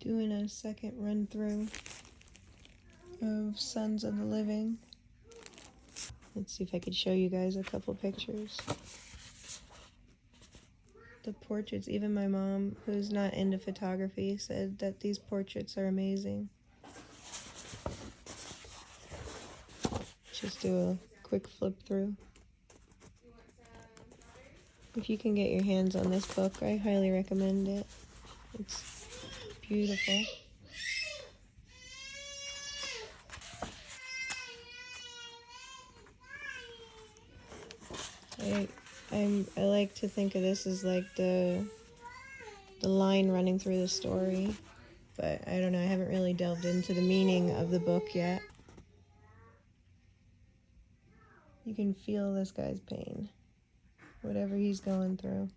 Doing a second run through of Sons of the Living. Let's see if I could show you guys a couple pictures. The portraits, even my mom, who's not into photography, said that these portraits are amazing. Just do a quick flip through. If you can get your hands on this book, I highly recommend it. It's beautiful. I like to think of this as like the line running through the story, but I don't know, I haven't really delved into the meaning of the book yet. You can feel this guy's pain, whatever he's going through.